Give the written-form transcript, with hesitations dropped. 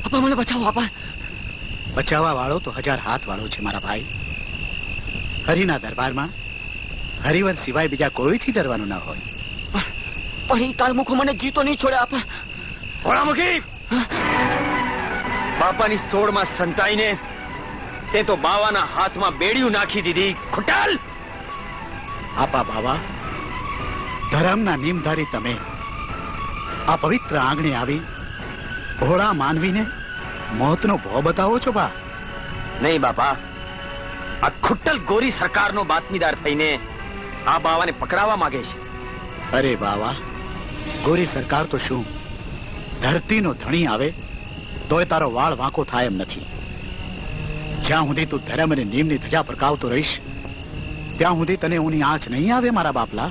આપા મને બચાવો આપા. બચાવવા વાળો તો 1000 હાથ વાળો છે મારા ભાઈ. હરિના દરબારમાં હરિવર સિવાય બીજા કોઈથી ડરવાનું ના હોય. પણ એ કાળમુખો મને જીતો નહીં છોડે આપા. ભોળામુખી, બાપાની સોળમાં સંતાઈને તે તો બાવાના હાથમાં બેડીયું નાખી દીધી. ખોટાલ! આપા બાવા, ધર્મના નિયમધારી તમે આ પવિત્ર આંગણે આવી ભોળા માનવીને મોતનો ભો બતાવો છો બા? નહીં બાપા, આ ખુટ્ટલ ગોરી સરકારનો બાતમીદાર થઈને આ બાવાને પકડાવવા માંગે છે. અરે બાવા, ગોરી સરકાર તો શું, ધરતીનો ધણી આવે તોય તારો વાળ વાંકો થાય એમ નથી. જ્યાં સુધી તું ધર્મ અને નિયમની ધજા ફરકાવતો રહીશ ત્યાં સુધી તને ઊની આંચ નહીં આવે મારા બાપલા.